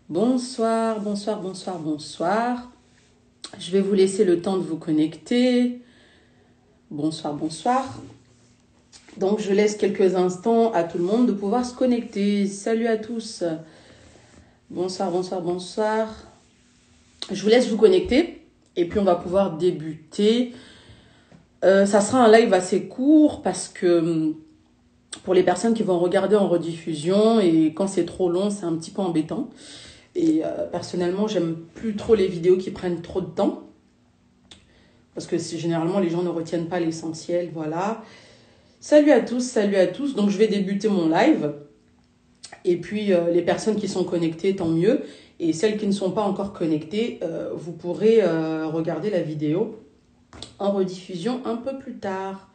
Bonsoir, bonsoir, bonsoir, bonsoir. Je vais vous laisser le temps de vous connecter. Bonsoir, bonsoir. Donc, je laisse quelques instants à tout le monde de pouvoir se connecter. Salut à tous. Bonsoir, bonsoir, bonsoir. Je vous laisse vous connecter et puis on va pouvoir débuter. Ça sera un live assez court parce que pour les personnes qui vont regarder en rediffusion et quand c'est trop long, c'est un petit peu embêtant. Et personnellement, j'aime plus trop les vidéos qui prennent trop de temps. Parce que généralement, les gens ne retiennent pas l'essentiel. Voilà. Salut à tous, salut à tous. Donc, je vais débuter mon live. Et puis, les personnes qui sont connectées, tant mieux. Et celles qui ne sont pas encore connectées, vous pourrez regarder la vidéo en rediffusion un peu plus tard.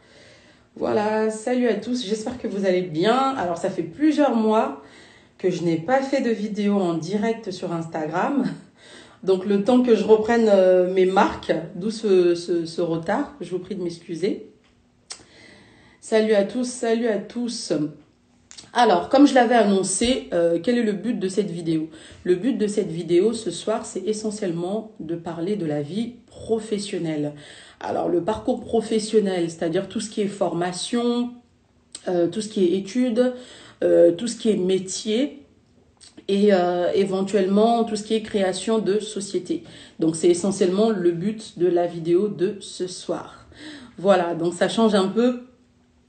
Voilà, salut à tous. J'espère que vous allez bien. Alors, ça fait plusieurs mois que je n'ai pas fait de vidéo en direct sur Instagram. Donc, le temps que je reprenne mes marques, d'où ce retard, je vous prie de m'excuser. Salut à tous, salut à tous. Alors, comme je l'avais annoncé, quel est le but de cette vidéo? Le but de cette vidéo ce soir, c'est essentiellement de parler de la vie professionnelle. Alors, le parcours professionnel, c'est-à-dire tout ce qui est formation, tout ce qui est études, tout ce qui est métier et éventuellement tout ce qui est création de société. Donc, c'est essentiellement le but de la vidéo de ce soir. Voilà, donc ça change un peu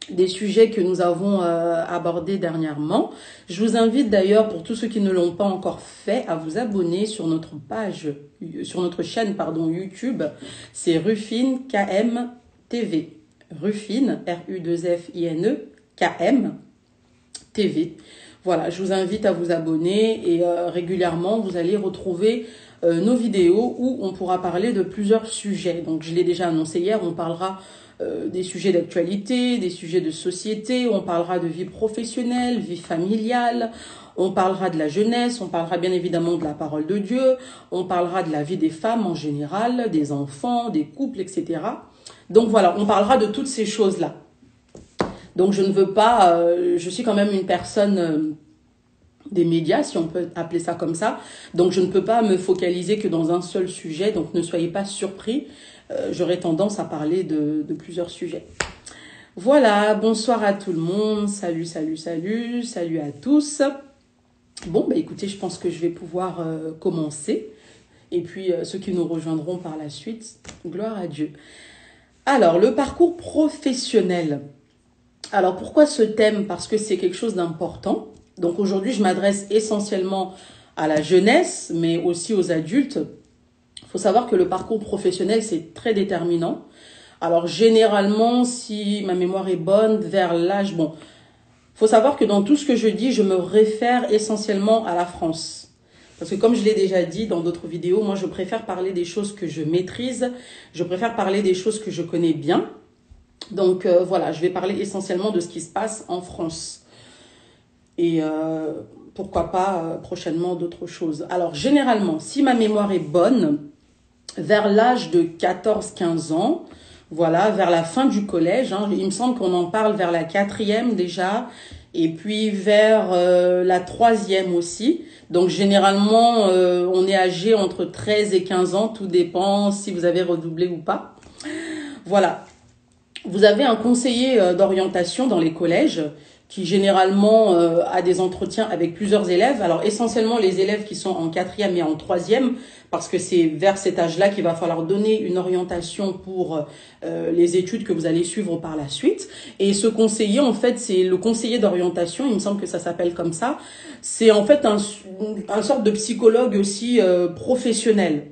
des sujets que nous avons abordés dernièrement. Je vous invite d'ailleurs, pour tous ceux qui ne l'ont pas encore fait, à vous abonner sur notre page, sur notre chaîne YouTube. C'est Rufine KM TV. Rufine, R-U-2-F-I-N-E, KM TV. Voilà, je vous invite à vous abonner et régulièrement, vous allez retrouver nos vidéos où on pourra parler de plusieurs sujets. Donc, je l'ai déjà annoncé hier, on parlera des sujets d'actualité, des sujets de société, on parlera de vie professionnelle, vie familiale, on parlera de la jeunesse, on parlera bien évidemment de la parole de Dieu, on parlera de la vie des femmes en général, des enfants, des couples, etc. Donc voilà, on parlera de toutes ces choses-là. Donc je ne veux pas, je suis quand même une personne des médias, si on peut appeler ça comme ça. Donc je ne peux pas me focaliser que dans un seul sujet, donc ne soyez pas surpris. J'aurais tendance à parler de plusieurs sujets. Voilà, bonsoir à tout le monde. Salut, salut, salut, salut à tous. Bon, bah écoutez, je pense que je vais pouvoir commencer. Et puis, ceux qui nous rejoindront par la suite, gloire à Dieu. Alors, le parcours professionnel. Alors, pourquoi ce thème? Parce que c'est quelque chose d'important. Donc, aujourd'hui, je m'adresse essentiellement à la jeunesse, mais aussi aux adultes. Il faut savoir que le parcours professionnel, c'est très déterminant. Alors, généralement, si ma mémoire est bonne, vers l'âge... Bon, il faut savoir que dans tout ce que je dis, je me réfère essentiellement à la France. Parce que comme je l'ai déjà dit dans d'autres vidéos, moi, je préfère parler des choses que je maîtrise. Je préfère parler des choses que je connais bien. Donc, voilà, je vais parler essentiellement de ce qui se passe en France. Et pourquoi pas prochainement d'autres choses. Alors, généralement, si ma mémoire est bonne... vers l'âge de 14-15 ans, voilà, vers la fin du collège, hein, il me semble qu'on en parle vers la 4e déjà, et puis vers la 3e aussi. Donc généralement, on est âgé entre 13 et 15 ans, tout dépend si vous avez redoublé ou pas. Voilà, vous avez un conseiller d'orientation dans les collèges qui généralement a des entretiens avec plusieurs élèves. Alors essentiellement les élèves qui sont en 4e et en 3e, parce que c'est vers cet âge-là qu'il va falloir donner une orientation pour les études que vous allez suivre par la suite. Et ce conseiller, en fait, c'est le conseiller d'orientation, il me semble que ça s'appelle comme ça. C'est en fait un sorte de psychologue aussi professionnel.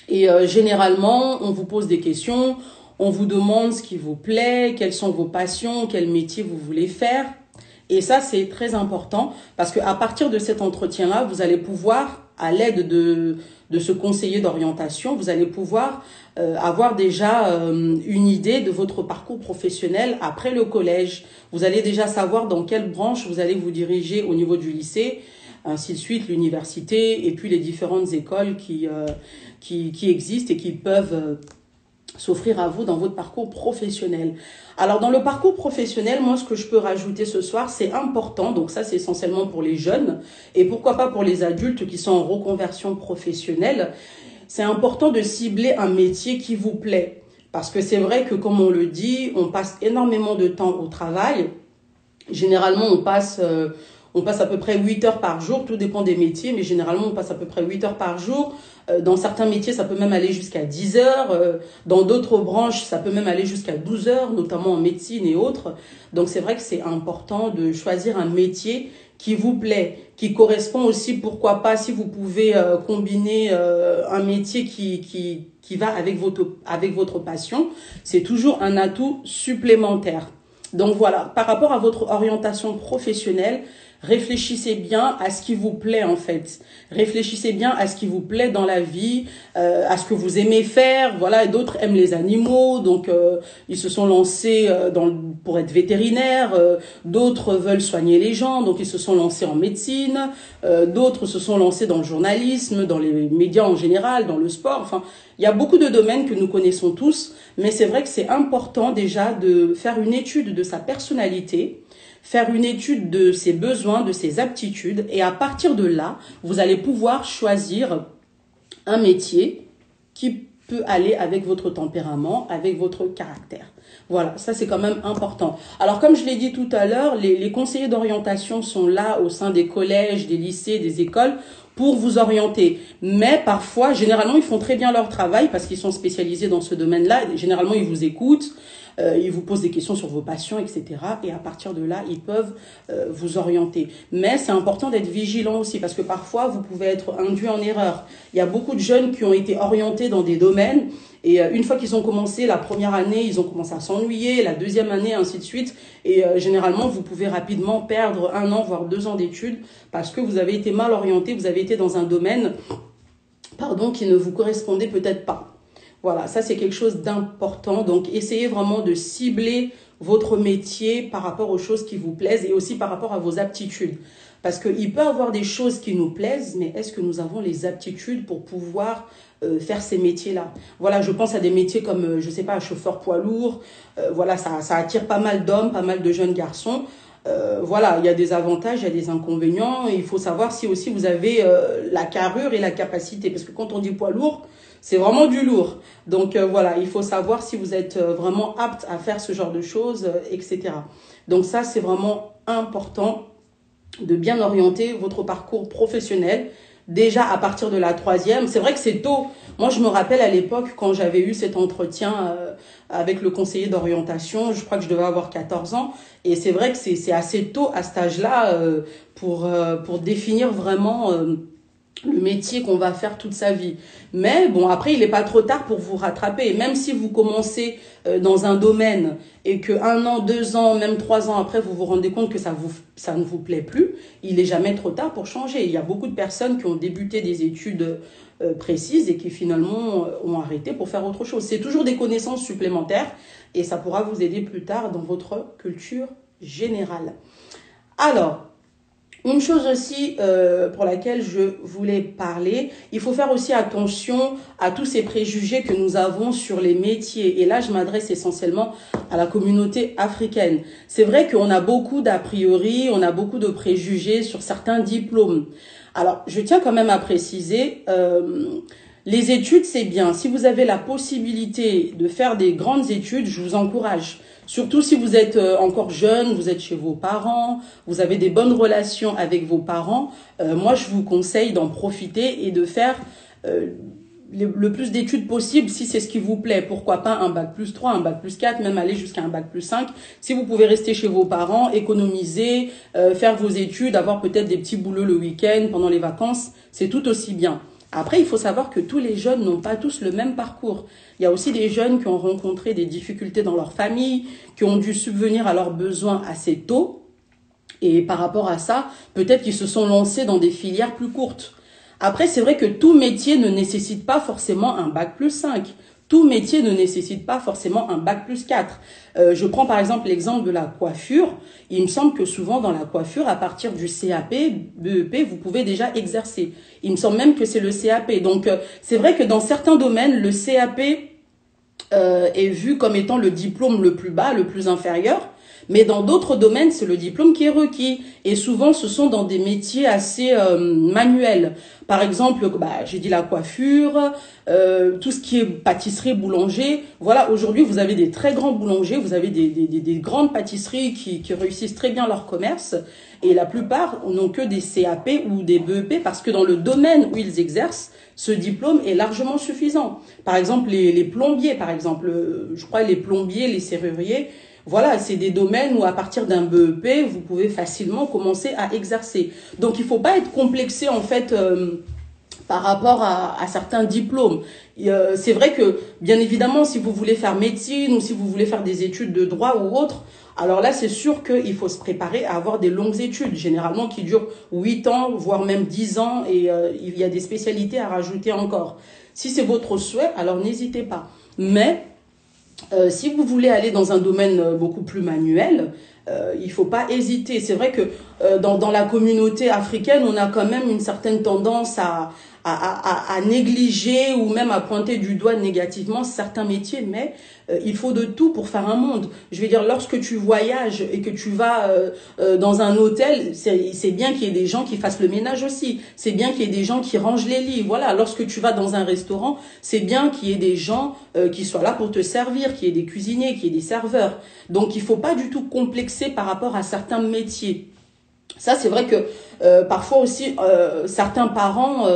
Et généralement, on vous pose des questions, on vous demande ce qui vous plaît, quelles sont vos passions, quel métier vous voulez faire. Et ça, c'est très important parce qu'à partir de cet entretien-là, vous allez pouvoir, à l'aide de ce conseiller d'orientation, vous allez pouvoir avoir déjà une idée de votre parcours professionnel après le collège. Vous allez déjà savoir dans quelle branche vous allez vous diriger au niveau du lycée, ainsi de suite, l'université et puis les différentes écoles qui existent et qui peuvent s'offrir à vous dans votre parcours professionnel. Alors, dans le parcours professionnel, moi, ce que je peux rajouter ce soir, c'est important. Donc, ça, c'est essentiellement pour les jeunes et pourquoi pas pour les adultes qui sont en reconversion professionnelle. C'est important de cibler un métier qui vous plaît. Parce que c'est vrai que, comme on le dit, on passe énormément de temps au travail. Généralement, on passe à peu près 8 heures par jour, tout dépend des métiers, mais généralement, on passe à peu près 8 heures par jour. Dans certains métiers, ça peut même aller jusqu'à 10 heures. Dans d'autres branches, ça peut même aller jusqu'à 12 heures, notamment en médecine et autres. Donc, c'est vrai que c'est important de choisir un métier qui vous plaît, qui correspond aussi, pourquoi pas, si vous pouvez combiner un métier qui va avec votre passion, c'est toujours un atout supplémentaire. Donc voilà, par rapport à votre orientation professionnelle, réfléchissez bien à ce qui vous plaît en fait. Réfléchissez bien à ce qui vous plaît dans la vie, à ce que vous aimez faire. Voilà, et d'autres aiment les animaux, donc ils se sont lancés pour être vétérinaires. D'autres veulent soigner les gens, donc ils se sont lancés en médecine. D'autres se sont lancés dans le journalisme, dans les médias en général, dans le sport. Enfin, il y a beaucoup de domaines que nous connaissons tous, mais c'est vrai que c'est important déjà de faire une étude de sa personnalité, faire une étude de ses besoins, de ses aptitudes, et à partir de là, vous allez pouvoir choisir un métier qui peut aller avec votre tempérament, avec votre caractère. Voilà, ça c'est quand même important. Alors comme je l'ai dit tout à l'heure, les conseillers d'orientation sont là au sein des collèges, des lycées, des écoles pour vous orienter. Mais parfois, généralement, ils font très bien leur travail parce qu'ils sont spécialisés dans ce domaine-là. Généralement, ils vous écoutent. Ils vous posent des questions sur vos passions, etc. Et à partir de là, ils peuvent vous orienter. Mais c'est important d'être vigilant aussi parce que parfois, vous pouvez être induit en erreur. Il y a beaucoup de jeunes qui ont été orientés dans des domaines et une fois qu'ils ont commencé la première année, ils ont commencé à s'ennuyer, la deuxième année, ainsi de suite. Et généralement, vous pouvez rapidement perdre 1 an, voire 2 ans d'études parce que vous avez été mal orienté, vous avez été dans un domaine, qui ne vous correspondait peut-être pas. Voilà, ça c'est quelque chose d'important. Donc, essayez vraiment de cibler votre métier par rapport aux choses qui vous plaisent et aussi par rapport à vos aptitudes. Parce qu'il peut y avoir des choses qui nous plaisent, mais est-ce que nous avons les aptitudes pour pouvoir faire ces métiers-là? Voilà, je pense à des métiers comme, je sais pas, chauffeur poids lourd. Voilà, ça attire pas mal d'hommes, pas mal de jeunes garçons. Voilà, il y a des avantages, il y a des inconvénients. Et il faut savoir si aussi vous avez la carrure et la capacité. Parce que quand on dit poids lourd, c'est vraiment du lourd. Donc voilà, il faut savoir si vous êtes vraiment apte à faire ce genre de choses, etc. Donc ça, c'est vraiment important de bien orienter votre parcours professionnel. Déjà à partir de la 3e, c'est vrai que c'est tôt. Moi, je me rappelle à l'époque quand j'avais eu cet entretien avec le conseiller d'orientation, je crois que je devais avoir 14 ans. Et c'est vrai que c'est assez tôt à cet âge-là pour définir vraiment le métier qu'on va faire toute sa vie. Mais bon, après, il n'est pas trop tard pour vous rattraper. Et même si vous commencez dans un domaine et que 1 an, 2 ans, même 3 ans après, vous vous rendez compte que ça ne vous plaît plus, il n'est jamais trop tard pour changer. Il y a beaucoup de personnes qui ont débuté des études précises et qui finalement ont arrêté pour faire autre chose. C'est toujours des connaissances supplémentaires et ça pourra vous aider plus tard dans votre culture générale. Alors, une chose aussi pour laquelle je voulais parler, il faut faire aussi attention à tous ces préjugés que nous avons sur les métiers. Et là, je m'adresse essentiellement à la communauté africaine. C'est vrai qu'on a beaucoup d'a priori, on a beaucoup de préjugés sur certains diplômes. Alors, je tiens quand même à préciser, les études, c'est bien. Si vous avez la possibilité de faire des grandes études, je vous encourage. Surtout si vous êtes encore jeune, vous êtes chez vos parents, vous avez des bonnes relations avec vos parents. Moi, je vous conseille d'en profiter et de faire le plus d'études possible si c'est ce qui vous plaît. Pourquoi pas un bac+3, un bac+4, même aller jusqu'à un bac+5. Si vous pouvez rester chez vos parents, économiser, faire vos études, avoir peut-être des petits boulots le week-end, pendant les vacances, c'est tout aussi bien. Après, il faut savoir que tous les jeunes n'ont pas tous le même parcours. Il y a aussi des jeunes qui ont rencontré des difficultés dans leur famille, qui ont dû subvenir à leurs besoins assez tôt. Et par rapport à ça, peut-être qu'ils se sont lancés dans des filières plus courtes. Après, c'est vrai que tout métier ne nécessite pas forcément un bac+5. Tout métier ne nécessite pas forcément un bac+4. Je prends par exemple l'exemple de la coiffure. Il me semble que souvent dans la coiffure, à partir du CAP, BEP, vous pouvez déjà exercer. Il me semble même que c'est le CAP. Donc c'est vrai que dans certains domaines, le CAP est vu comme étant le diplôme le plus bas, le plus inférieur. Mais dans d'autres domaines, c'est le diplôme qui est requis. Et souvent, ce sont dans des métiers assez manuels. Par exemple, j'ai dit la coiffure, tout ce qui est pâtisserie, boulanger. Voilà, aujourd'hui, vous avez des très grands boulangers, vous avez des grandes pâtisseries qui réussissent très bien leur commerce. Et la plupart n'ont que des CAP ou des BEP parce que dans le domaine où ils exercent, ce diplôme est largement suffisant. Par exemple, les plombiers, par exemple, je crois les plombiers, les serruriers, voilà, c'est des domaines où à partir d'un BEP, vous pouvez facilement commencer à exercer. Donc, il ne faut pas être complexé en fait par rapport à certains diplômes. C'est vrai que, bien évidemment, si vous voulez faire médecine ou si vous voulez faire des études de droit ou autre, alors là, c'est sûr qu'il faut se préparer à avoir des longues études, généralement qui durent 8 ans, voire même 10 ans, et il y a des spécialités à rajouter encore. Si c'est votre souhait, alors n'hésitez pas. Mais si vous voulez aller dans un domaine beaucoup plus manuel, il ne faut pas hésiter. C'est vrai que dans la communauté africaine, on a quand même une certaine tendance à négliger ou même à pointer du doigt négativement certains métiers, mais il faut de tout pour faire un monde. Je veux dire, lorsque tu voyages et que tu vas dans un hôtel, c'est bien qu'il y ait des gens qui fassent le ménage aussi. C'est bien qu'il y ait des gens qui rangent les lits. Voilà, lorsque tu vas dans un restaurant, c'est bien qu'il y ait des gens qui soient là pour te servir, qu'il y ait des cuisiniers, qu'il y ait des serveurs. Donc, il ne faut pas du tout complexer par rapport à certains métiers. Ça, c'est vrai que parfois aussi, certains parents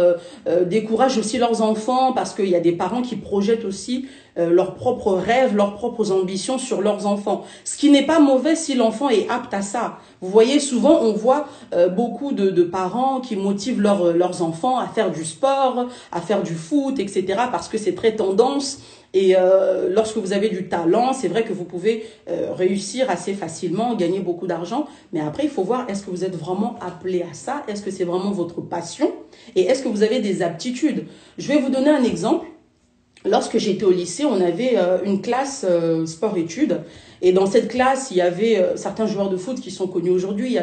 découragent aussi leurs enfants parce qu'il y a des parents qui projettent aussi leurs propres rêves, leurs propres ambitions sur leurs enfants. Ce qui n'est pas mauvais si l'enfant est apte à ça. Vous voyez, souvent, on voit beaucoup de parents qui motivent leurs enfants à faire du sport, à faire du foot, etc. parce que c'est très tendance. Et lorsque vous avez du talent, c'est vrai que vous pouvez réussir assez facilement, gagner beaucoup d'argent. Mais après, il faut voir, est-ce que vous êtes vraiment appelé à ça? Est-ce que c'est vraiment votre passion? Et est-ce que vous avez des aptitudes? Je vais vous donner un exemple. Lorsque j'étais au lycée, on avait une classe sport-études. Et dans cette classe, il y avait certains joueurs de foot qui sont connus aujourd'hui.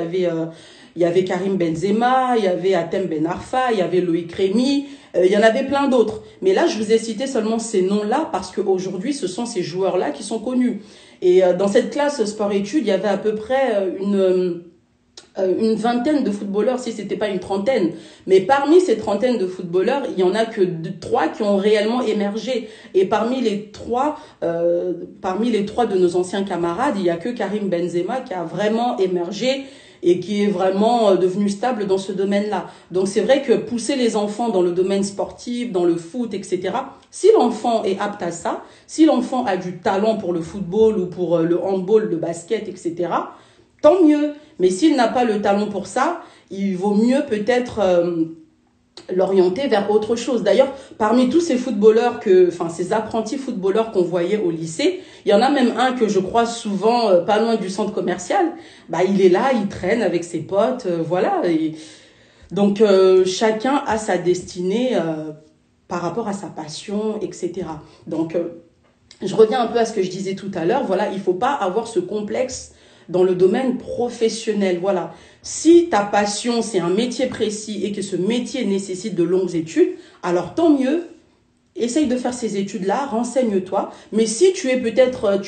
Il y avait Karim Benzema, il y avait Hatem Ben Arfa, il y avait Loïc Rémy, il y en avait plein d'autres. Mais là, je vous ai cité seulement ces noms-là parce qu'aujourd'hui, ce sont ces joueurs-là qui sont connus. Et dans cette classe sport-études, il y avait à peu près une vingtaine de footballeurs, si c'était pas une trentaine. Mais parmi ces trentaines de footballeurs, il y en a que trois qui ont réellement émergé. Et parmi les trois de nos anciens camarades, il y a que Karim Benzema qui a vraiment émergé et qui est vraiment devenu stable dans ce domaine-là. Donc c'est vrai que pousser les enfants dans le domaine sportif, dans le foot, etc., si l'enfant est apte à ça, si l'enfant a du talent pour le football ou pour le handball, le basket, etc., tant mieux. Mais s'il n'a pas le talent pour ça, il vaut mieux peut-être l'orienter vers autre chose. D'ailleurs, parmi tous ces footballeurs ces apprentis footballeurs qu'on voyait au lycée, il y en a même un que je croise souvent pas loin du centre commercial. Il est là, il traîne avec ses potes, voilà. Et donc, chacun a sa destinée par rapport à sa passion, etc. Donc, je reviens un peu à ce que je disais tout à l'heure. Voilà, il faut pas avoir ce complexe dans le domaine professionnel. Voilà. Si ta passion, c'est un métier précis et que ce métier nécessite de longues études, alors tant mieux. Essaye de faire ces études-là, renseigne-toi. Mais si tu as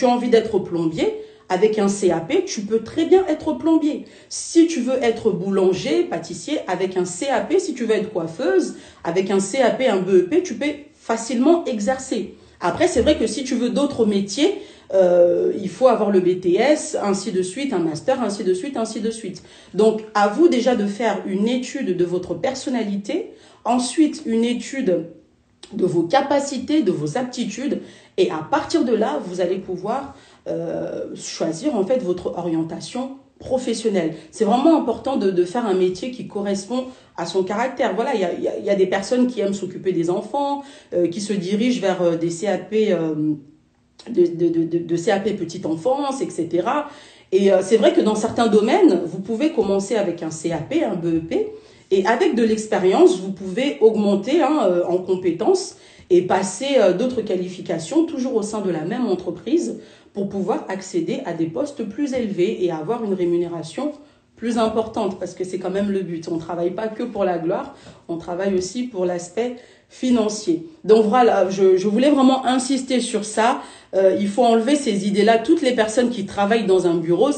envie d'être plombier, avec un CAP, tu peux très bien être plombier. Si tu veux être boulanger, pâtissier, avec un CAP, si tu veux être coiffeuse, avec un CAP, un BEP, tu peux facilement exercer. Après, c'est vrai que si tu veux d'autres métiers, il faut avoir le BTS, ainsi de suite, un master, ainsi de suite, ainsi de suite. Donc, à vous déjà de faire une étude de votre personnalité, ensuite une étude de vos capacités, de vos aptitudes, et à partir de là, vous allez pouvoir choisir en fait votre orientation professionnelle. C'est vraiment important de faire un métier qui correspond à son caractère. Voilà, il y a des personnes qui aiment s'occuper des enfants, qui se dirigent vers des CAP de CAP petite enfance, etc. Et c'est vrai que dans certains domaines, vous pouvez commencer avec un CAP, un BEP, et avec de l'expérience, vous pouvez augmenter en compétences et passer d'autres qualifications, toujours au sein de la même entreprise, pour pouvoir accéder à des postes plus élevés et avoir une rémunération plus importante, parce que c'est quand même le but. On ne travaille pas que pour la gloire, on travaille aussi pour l'aspect financier. Donc voilà, je voulais vraiment insister sur ça. Il faut enlever ces idées-là. Toutes les personnes qui travaillent dans un bureau,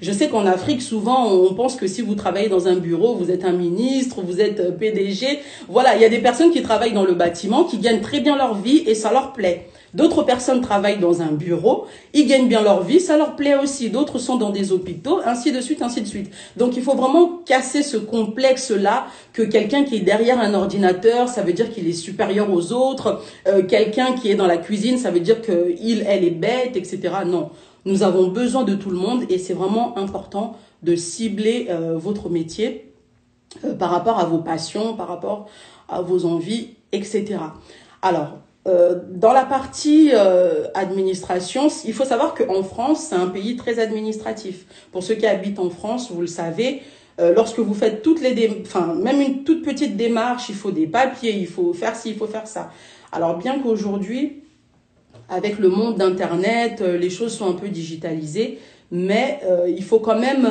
je sais qu'en Afrique, souvent, on pense que si vous travaillez dans un bureau, vous êtes un ministre, vous êtes PDG. Voilà, il y a des personnes qui travaillent dans le bâtiment, qui gagnent très bien leur vie et ça leur plaît. D'autres personnes travaillent dans un bureau, ils gagnent bien leur vie, ça leur plaît aussi. D'autres sont dans des hôpitaux, ainsi de suite, ainsi de suite. Donc, il faut vraiment casser ce complexe-là que quelqu'un qui est derrière un ordinateur, ça veut dire qu'il est supérieur aux autres. Quelqu'un qui est dans la cuisine, ça veut dire qu'il, elle est bête, etc. Non, nous avons besoin de tout le monde et c'est vraiment important de cibler votre métier par rapport à vos passions, par rapport à vos envies, etc. Alors, dans la partie administration, il faut savoir qu'en France, c'est un pays très administratif. Pour ceux qui habitent en France, vous le savez, lorsque vous faites même une toute petite démarche, il faut des papiers, il faut faire ci, il faut faire ça. Alors bien qu'aujourd'hui, avec le monde d'Internet, les choses sont un peu digitalisées, mais il faut quand même,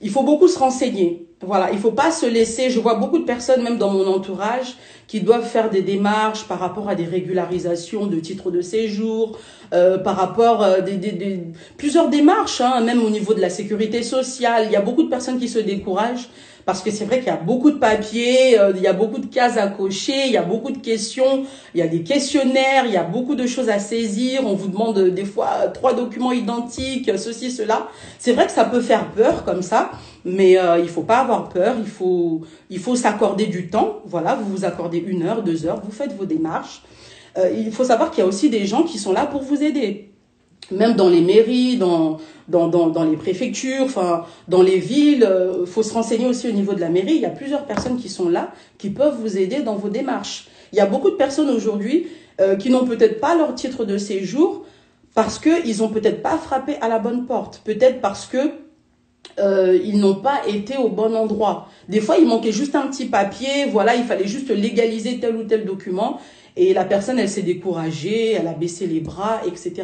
il faut beaucoup se renseigner. Voilà, il faut pas se laisser, je vois beaucoup de personnes, même dans mon entourage, qui doivent faire des démarches par rapport à des régularisations de titres de séjour, par rapport à plusieurs démarches, hein, même au niveau de la sécurité sociale. Il y a beaucoup de personnes qui se découragent parce que c'est vrai qu'il y a beaucoup de papiers, il y a beaucoup de cases à cocher, il y a beaucoup de questions, il y a des questionnaires, il y a beaucoup de choses à saisir. On vous demande des fois 3 documents identiques, ceci, cela. C'est vrai que ça peut faire peur comme ça. Mais il faut pas avoir peur, il faut s'accorder du temps. Voilà, vous vous accordez 1 heure, 2 heures, vous faites vos démarches. Il faut savoir qu'il y a aussi des gens qui sont là pour vous aider. Même dans les mairies, dans les préfectures, enfin, dans les villes, faut se renseigner aussi au niveau de la mairie. Il y a plusieurs personnes qui sont là, qui peuvent vous aider dans vos démarches. Il y a beaucoup de personnes aujourd'hui qui n'ont peut-être pas leur titre de séjour parce qu'ils n'ont peut-être pas frappé à la bonne porte. Peut-être parce que ils n'ont pas été au bon endroit. Des fois, il manquait juste un petit papier, voilà, il fallait juste légaliser tel ou tel document. Et la personne, elle s'est découragée, elle a baissé les bras, etc.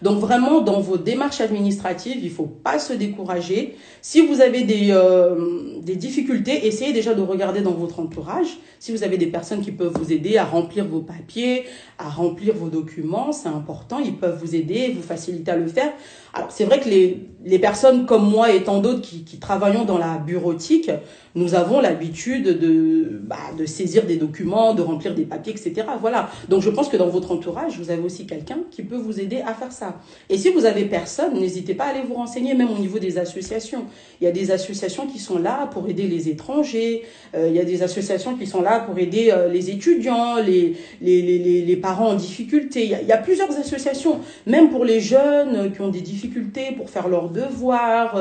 Donc vraiment, dans vos démarches administratives, il ne faut pas se décourager. Si vous avez des difficultés, essayez déjà de regarder dans votre entourage. Si vous avez des personnes qui peuvent vous aider à remplir vos papiers, à remplir vos documents, c'est important, ils peuvent vous aider, vous faciliter à le faire. Alors, c'est vrai que les personnes comme moi et tant d'autres qui travaillons dans la bureautique, nous avons l'habitude de saisir des documents, de remplir des papiers, etc. Voilà. Donc, je pense que dans votre entourage, vous avez aussi quelqu'un qui peut vous aider à faire ça. Et si vous avez personne, n'hésitez pas à aller vous renseigner, même au niveau des associations. Il y a des associations qui sont là pour aider les étrangers. Il y a des associations qui sont là pour aider les étudiants, les parents en difficulté. Il y a plusieurs associations, même pour les jeunes qui ont des difficultés pour faire leurs devoirs,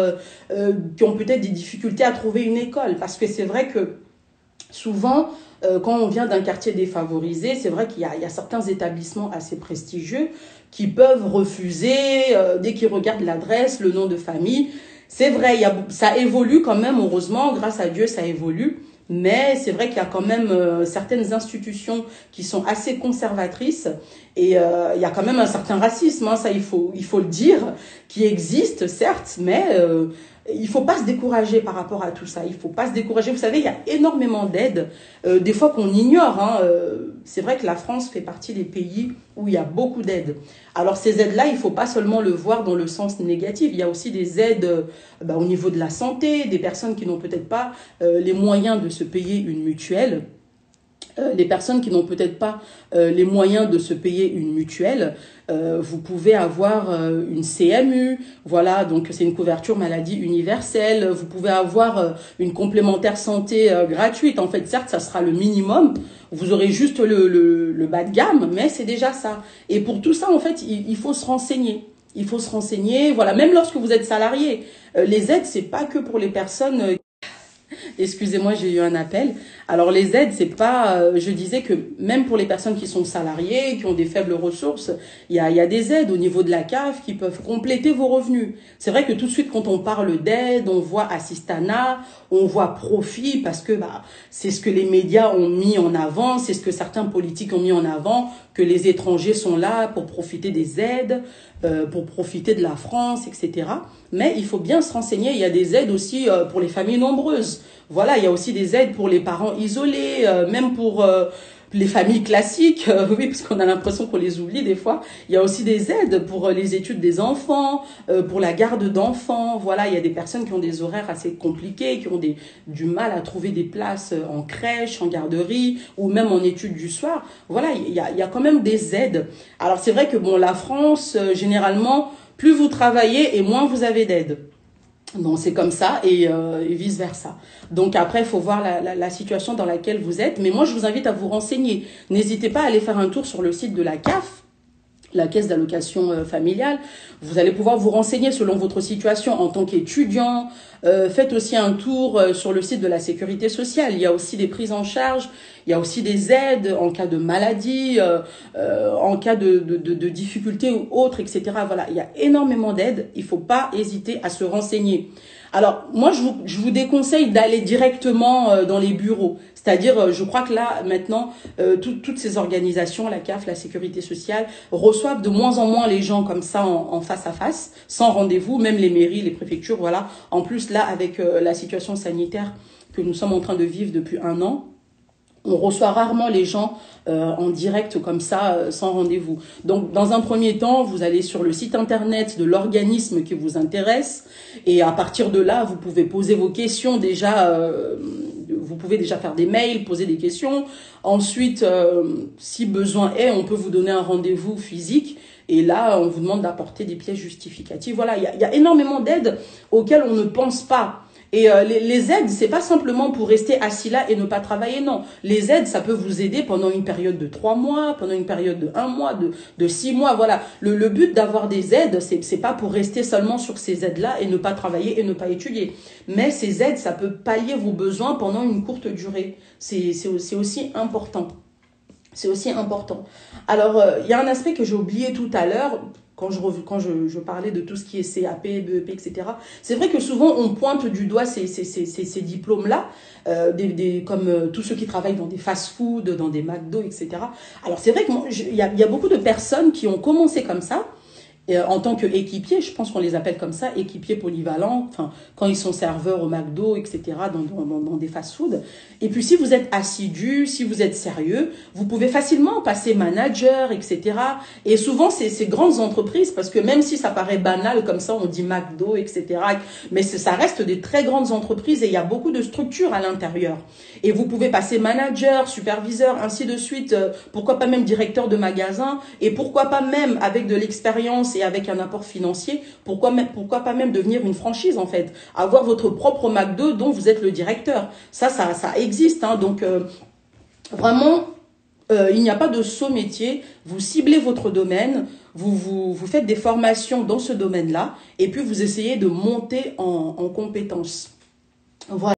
qui ont peut-être des difficultés à trouver une école. Parce que c'est vrai que souvent, quand on vient d'un quartier défavorisé, c'est vrai qu'il y a certains établissements assez prestigieux qui peuvent refuser, dès qu'ils regardent l'adresse, le nom de famille. C'est vrai, ça évolue quand même, heureusement, grâce à Dieu, ça évolue. Mais c'est vrai qu'il y a quand même certaines institutions qui sont assez conservatrices et il y a quand même un certain racisme, hein, ça il faut le dire, qui existe certes, mais il faut pas se décourager par rapport à tout ça. Il faut pas se décourager. Vous savez, il y a énormément d'aides, des fois qu'on ignore. Hein, c'est vrai que la France fait partie des pays où il y a beaucoup d'aides. Alors ces aides-là, il faut pas seulement le voir dans le sens négatif. Il y a aussi des aides au niveau de la santé, des personnes qui n'ont peut-être pas les moyens de se payer une mutuelle. Les personnes qui n'ont peut-être pas les moyens de se payer une mutuelle, vous pouvez avoir une CMU, voilà, donc c'est une couverture maladie universelle. Vous pouvez avoir une complémentaire santé gratuite. En fait, certes, ça sera le minimum. Vous aurez juste le bas de gamme, mais c'est déjà ça. Et pour tout ça, en fait, il faut se renseigner. Il faut se renseigner, voilà, même lorsque vous êtes salarié. Les aides, c'est pas que pour les personnes... Excusez-moi, j'ai eu un appel. Alors les aides, c'est pas, je disais que même pour les personnes qui sont salariées, qui ont des faibles ressources, il y a des aides au niveau de la CAF qui peuvent compléter vos revenus. C'est vrai que tout de suite, quand on parle d'aide, on voit assistanat, on voit profit, parce que c'est ce que les médias ont mis en avant, c'est ce que certains politiques ont mis en avant, que les étrangers sont là pour profiter des aides, pour profiter de la France, etc. Mais il faut bien se renseigner. Il y a des aides aussi pour les familles nombreuses. Voilà, il y a aussi des aides pour les parents isolés, même pour les familles classiques, oui, parce qu'on a l'impression qu'on les oublie des fois. Il y a aussi des aides pour les études des enfants, pour la garde d'enfants. Voilà, il y a des personnes qui ont des horaires assez compliqués, qui ont du mal à trouver des places en crèche, en garderie, ou même en études du soir. Voilà, il y a quand même des aides. Alors c'est vrai que bon, la France, généralement, plus vous travaillez et moins vous avez d'aide. Donc c'est comme ça et vice versa. Donc après il faut voir la situation dans laquelle vous êtes. Mais moi je vous invite à vous renseigner. N'hésitez pas à aller faire un tour sur le site de la CAF, la caisse d'allocation familiale. Vous allez pouvoir vous renseigner selon votre situation en tant qu'étudiant. Faites aussi un tour sur le site de la sécurité sociale. Il y a aussi des prises en charge, il y a aussi des aides en cas de maladie, en cas de difficultés ou autres, etc. Voilà, il y a énormément d'aides. Il ne faut pas hésiter à se renseigner. Alors, moi, je vous déconseille d'aller directement dans les bureaux. C'est-à-dire, je crois que là, maintenant, toutes ces organisations, la CAF, la Sécurité sociale, reçoivent de moins en moins les gens comme ça en face à face, sans rendez-vous, même les mairies, les préfectures, voilà. En plus, là, avec la situation sanitaire que nous sommes en train de vivre depuis 1 an, on reçoit rarement les gens en direct comme ça, sans rendez-vous. Donc, dans un premier temps, vous allez sur le site internet de l'organisme qui vous intéresse et à partir de là, vous pouvez poser vos questions déjà. Vous pouvez déjà faire des mails, poser des questions. Ensuite, si besoin est, on peut vous donner un rendez-vous physique. Et là, on vous demande d'apporter des pièces justificatives. Voilà, il y a énormément d'aides auxquelles on ne pense pas. Et les aides, c'est pas simplement pour rester assis là et ne pas travailler, non. Les aides, ça peut vous aider pendant une période de 3 mois, pendant une période de 1 mois, de 6 mois, voilà. Le but d'avoir des aides, c'est pas pour rester seulement sur ces aides-là et ne pas travailler et ne pas étudier. Mais ces aides, ça peut pallier vos besoins pendant une courte durée. C'est aussi important. C'est aussi important. Alors, il y a un aspect que j'ai oublié tout à l'heure, quand je parlais de tout ce qui est CAP, BEP, etc. C'est vrai que souvent, on pointe du doigt ces diplômes-là, comme tous ceux qui travaillent dans des fast-food, dans des McDo, etc. Alors, c'est vrai qu'il y a beaucoup de personnes qui ont commencé comme ça, en tant qu'équipiers, je pense qu'on les appelle comme ça, équipiers polyvalents, enfin, quand ils sont serveurs au McDo, etc., dans des fast-food. Et puis, si vous êtes assidu, si vous êtes sérieux, vous pouvez facilement passer manager, etc. Et souvent, c'est ces grandes entreprises, parce que même si ça paraît banal, comme ça, on dit McDo, etc., mais ça reste des très grandes entreprises et il y a beaucoup de structures à l'intérieur. Et vous pouvez passer manager, superviseur, ainsi de suite, pourquoi pas même directeur de magasin, et pourquoi pas même avec de l'expérience et avec un apport financier, pourquoi pas même devenir une franchise en fait, avoir votre propre McDo dont vous êtes le directeur. Ça existe, hein, donc vraiment, il n'y a pas de saut métier, vous ciblez votre domaine, vous faites des formations dans ce domaine-là, et puis vous essayez de monter en compétences. Voilà.